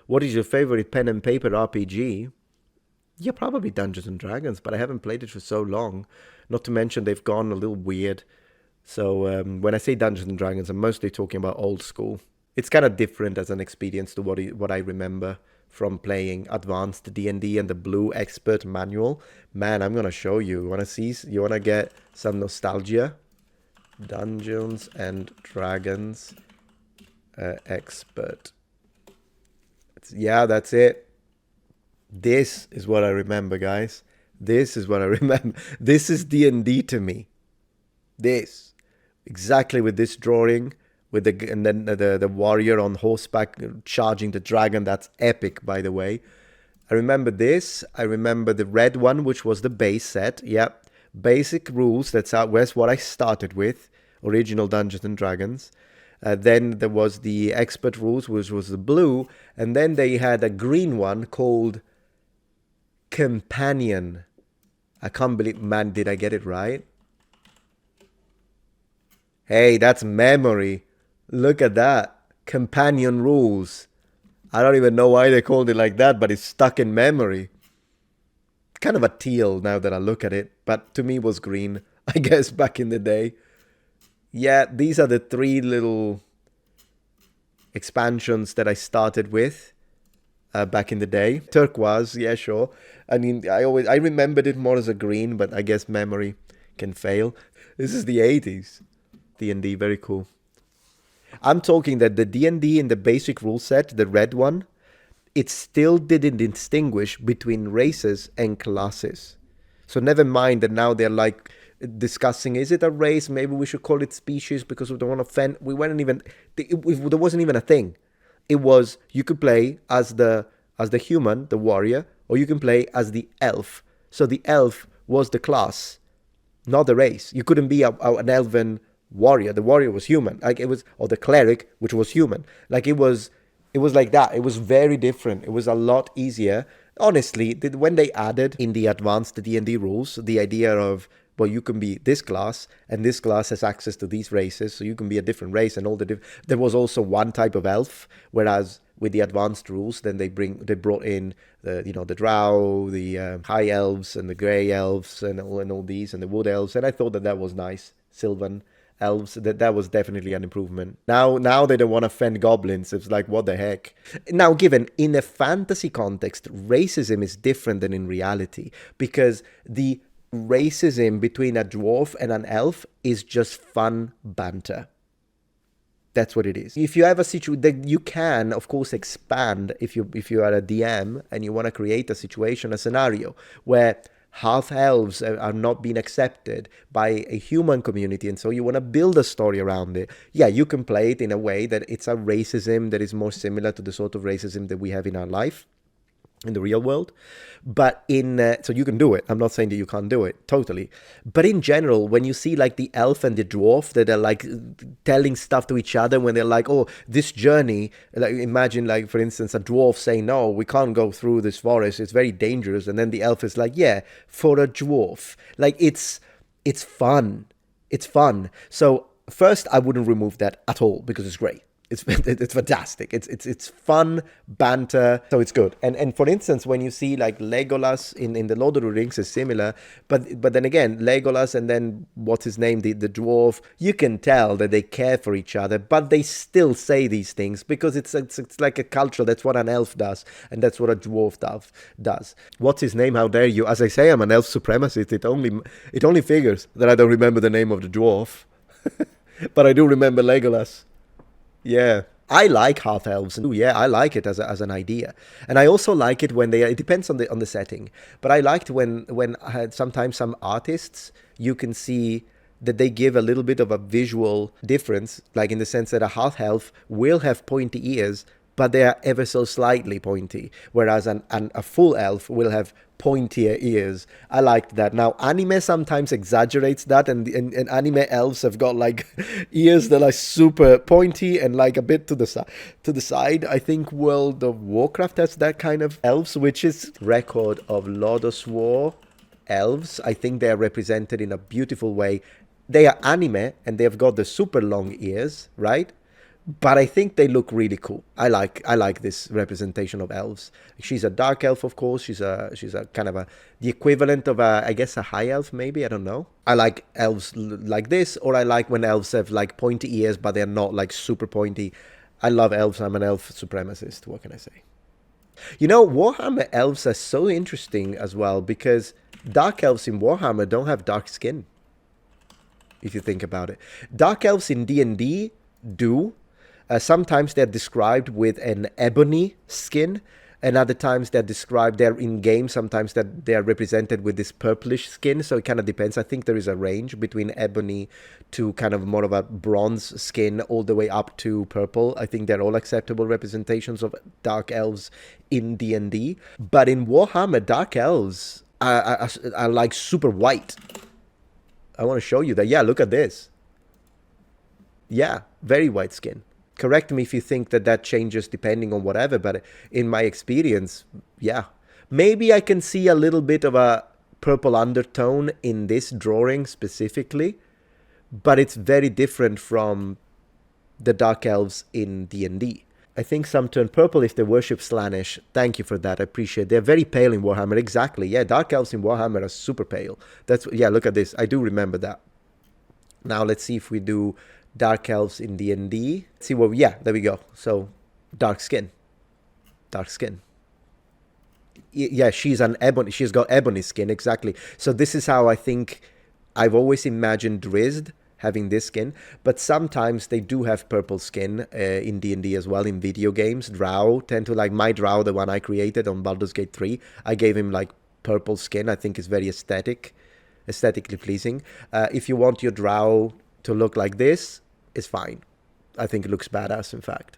What is your favorite pen and paper RPG? Yeah, probably Dungeons and Dragons, but I haven't played it for so long. Not to mention they've gone a little weird. So when I say Dungeons and Dragons, I'm mostly talking about old school. It's kind of different as an experience to what I remember from playing advanced D&D and the Blue Expert Manual. Man, I'm gonna show you. You wanna see? You wanna get some nostalgia? Dungeons and Dragons Expert. Yeah, that's it. This is what I remember, guys. This is what I remember. This is D&D to me. This. Exactly with this drawing, with the and then the warrior on horseback charging the dragon. That's epic, by the way. I remember this. I remember the red one, which was the base set. Yep. Basic rules. That's what I started with. Original Dungeons and Dragons. Then there was the expert rules, which was the blue. And then they had a green one called Companion. I can't believe, man, did I get it right? Hey, that's memory. Look at that. Companion rules. I don't even know why they called it like that, but it's stuck in memory. Kind of a teal now that I look at it, but to me it was green, I guess, back in the day. Yeah, these are the three little expansions that I started with back in the day. Turquoise, yeah, sure. I mean, I remembered it more as a green, but I guess memory can fail. This is the 80s. D&D, very cool. I'm talking that the D&D in the basic rule set, the red one, it still didn't distinguish between races and classes. So never mind that now they're like discussing, is it a race? Maybe we should call it species because we don't want to offend. We weren't even, there wasn't even a thing. It was, you could play as the human, the warrior, or you can play as the elf. So the elf was the class, not the race. You couldn't be an elven warrior. The warrior was human, like it was, or the cleric, which was human. Like it was like that. It was very different. It was a lot easier. Honestly, when they added in the advanced D&D rules the idea of, well, you can be this class and this class has access to these races, so you can be a different race and all the there was also one type of elf, whereas with the advanced rules, then they brought in the drow, the high elves and the grey elves and all these and the wood elves, and I thought that was nice. Sylvan elves, that was definitely an improvement. Now they don't want to offend goblins. It's like, what the heck. Now, given in a fantasy context, racism is different than in reality, because the racism between a dwarf and an elf is just fun banter. That's what it is. If you have a situation that you can, of course, expand if you are a DM and you want to create a situation, a scenario where half elves are not being accepted by a human community, and so you want to build a story around it. Yeah, you can play it in a way that it's a racism that is more similar to the sort of racism that we have in our life, in the real world. But so you can do it. I'm not saying that you can't do it, totally. But in general, when you see like the elf and the dwarf that are like telling stuff to each other, when they're like, oh, this journey, like imagine like, for instance, a dwarf saying, no, we can't go through this forest, it's very dangerous. And then the elf is like, yeah, for a dwarf. Like it's fun. It's fun. So first, I wouldn't remove that at all because it's great. It's fantastic. It's fun banter, so it's good. And for instance, when you see like Legolas in the Lord of the Rings is similar, but then again, Legolas and then what's his name, the dwarf, you can tell that they care for each other, but they still say these things because it's like a culture. That's what an elf does, and that's what a dwarf does. What's his name? How dare you? As I say, I'm an elf supremacist. It only figures that I don't remember the name of the dwarf, but I do remember Legolas. Yeah, I like half elves. Yeah, I like it as an idea, and I also like it when it depends on the setting. But I liked when I had sometimes some artists, you can see that they give a little bit of a visual difference, like in the sense that a half elf will have pointy ears, but they are ever so slightly pointy, whereas a full elf will have pointier ears. I liked that. Now, anime sometimes exaggerates that, and anime elves have got like ears that are super pointy and like a bit to the side. I think World of Warcraft has that kind of elves, which is record of Lord of War elves. I think they are represented in a beautiful way. They are anime and they have got the super long ears, right? but I think they look really cool. I like this representation of elves. She's a dark elf, of course. She's a kind of a the equivalent of a, I guess, a high elf, maybe. I don't know. I like elves like this, or I like when elves have like pointy ears, but they're not like super pointy. I love elves. I'm an elf supremacist. What can I say? Warhammer elves are so interesting as well because dark elves in Warhammer don't have dark skin. If you think about it, dark elves in D&D do. Sometimes they're described with an ebony skin, and other times they're in game. Sometimes that they're represented with this purplish skin. So it kind of depends. I think there is a range between ebony to kind of more of a bronze skin, all the way up to purple. I think they're all acceptable representations of dark elves in D&D. But in Warhammer, dark elves are like super white. I want to show you that. Yeah, look at this. Yeah, very white skin. Correct me if you think that changes depending on whatever, but in my experience, yeah. Maybe I can see a little bit of a purple undertone in this drawing specifically, but it's very different from the dark elves in D&D. I think some turn purple if they worship Slaanesh. Thank you for that. I appreciate it. They're very pale in Warhammer. Exactly. Yeah, dark elves in Warhammer are super pale. Yeah, look at this. I do remember that. Now let's see if we do dark elves in D&D. See what? Yeah, there we go. So dark skin. Dark skin. Yeah, she's an ebony. She's got ebony skin, exactly. So this is how I think I've always imagined Drizzt having this skin, but sometimes they do have purple skin in D&D as well. In video games, Drow tend to, like my Drow, the one I created on Baldur's Gate 3, I gave him like purple skin. I think is very aesthetically pleasing. If you want your Drow to look like this, it's fine. I think it looks badass, in fact.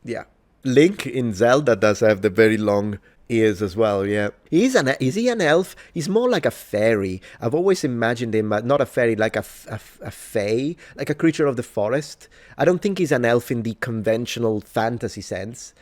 Yeah. Link in Zelda does have the very long ears as well, yeah. Is he an elf? He's more like a fairy. I've always imagined him, not a fairy, like a fae, like a creature of the forest. I don't think he's an elf in the conventional fantasy sense.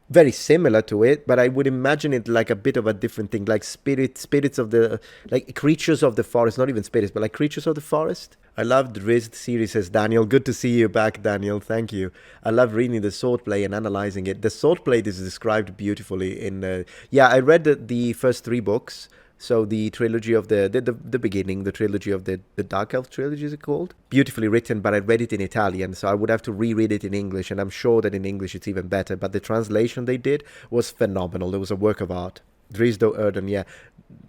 Very similar to it, but I would imagine it like a bit of a different thing, like spirits of the, like creatures of the forest, not even spirits, but like creatures of the forest. I love the Drizzt series, says Daniel. Good to see you back, Daniel. Thank you. I love reading the swordplay and analyzing it. The swordplay is described beautifully in, yeah, I read the first 3 books. So the trilogy of the beginning, the trilogy of the Dark Elf trilogy, is it called? Beautifully written, but I read it in Italian, so I would have to reread it in English, and I'm sure that in English it's even better. But the translation they did was phenomenal. It was a work of art. Drizzt Do'Urden, yeah,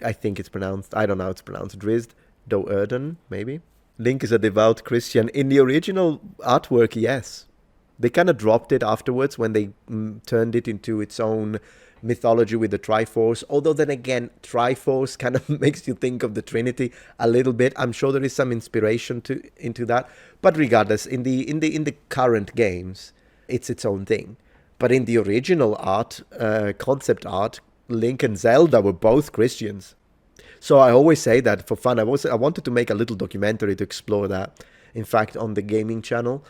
I think it's pronounced. I don't know how it's pronounced. Drizzt Do'Urden, maybe. Link is a devout Christian. In the original artwork, yes. They kind of dropped it afterwards when they turned it into its own mythology with the Triforce. Although then again, Triforce kind of makes you think of the Trinity a little bit. I'm sure there is some inspiration into that. But regardless, in the current games, it's its own thing. But in the original art, concept art, Link and Zelda were both Christians. So I always say that for fun. I wanted to make a little documentary to explore that. In fact, on the gaming channel,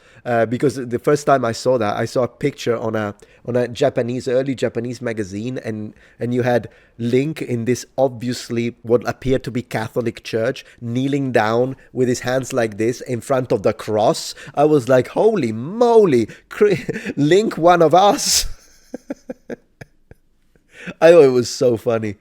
because the first time I saw that, I saw a picture on a early Japanese magazine, and you had Link in this obviously what appeared to be Catholic church, kneeling down with his hands like this in front of the cross. I was like, holy moly, Link, one of us. I thought it was so funny,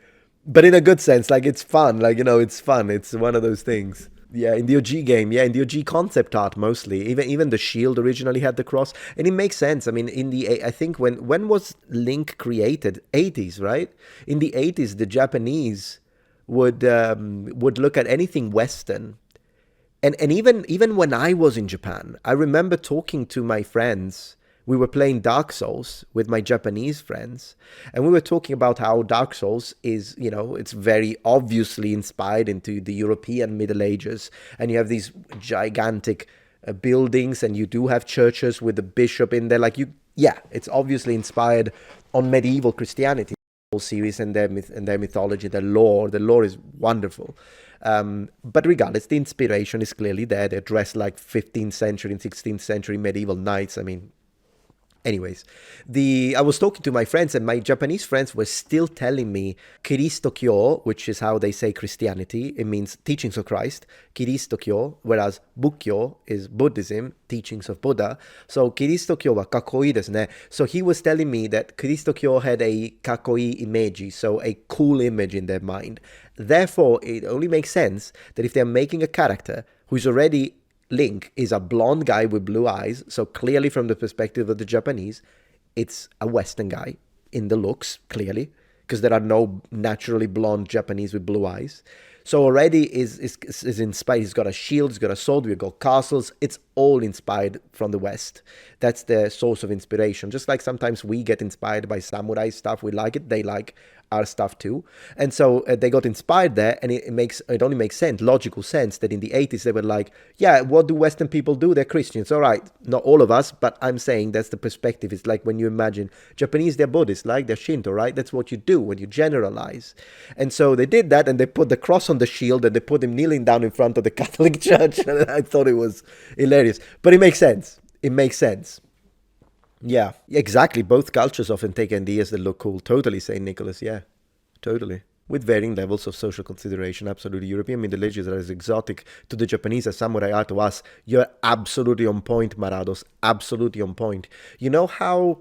but in a good sense. Like, it's fun. Like, it's fun. It's one of those things. Yeah, in the OG game, in the OG concept art mostly. Even the shield originally had the cross, and it makes sense. I mean, I think when was Link created? 80s, right? In the 80s, the Japanese would look at anything Western, and even when I was in Japan, I remember talking to my friends. We were playing Dark Souls with my Japanese friends, and we were talking about how Dark Souls is, it's very obviously inspired into the European Middle Ages, and you have these gigantic buildings, and you do have churches with the bishop in there. It's obviously inspired on medieval Christianity. Whole series and their mythology, their lore. The lore is wonderful. But regardless, the inspiration is clearly there. They're dressed like 15th century and 16th century medieval knights. I mean, Anyways, I was talking to my friends, and my Japanese friends were still telling me Kiristokyo, which is how they say Christianity. It means teachings of Christ, Kiristokyo, whereas Bukkyo is Buddhism, teachings of Buddha. So Kiristokyo wa kakoi desu ne. So he was telling me that Kiristokyo had a kakoi image, so a cool image in their mind. Therefore, it only makes sense that if they're making a character who's already Link is a blonde guy with blue eyes, so clearly from the perspective of the Japanese, it's a Western guy in the looks, clearly, because there are no naturally blonde Japanese with blue eyes. So already is inspired. He's got a shield, he's got a sword, we've got castles. It's all inspired from the West. That's the source of inspiration. Just like sometimes we get inspired by samurai stuff, we like it, they like our stuff too. And so they got inspired there, and it only makes sense, logical sense, that in the 80s they were like, yeah, what do Western people do? They're Christians. All right, not all of us, but I'm saying that's the perspective. It's like when you imagine Japanese, they're Buddhists, like they're Shinto, right? That's what you do when you generalize. And so they did that, and they put the cross on the shield, and they put him kneeling down in front of the Catholic Church. And I thought it was hilarious. But it makes sense. It makes sense. Yeah, exactly. Both cultures often take ideas that look cool. Totally, St. Nicholas. Yeah, totally. With varying levels of social consideration. Absolutely. European Middle Ages are as exotic to the Japanese as samurai are to us. You're absolutely on point, Marados. Absolutely on point. You know how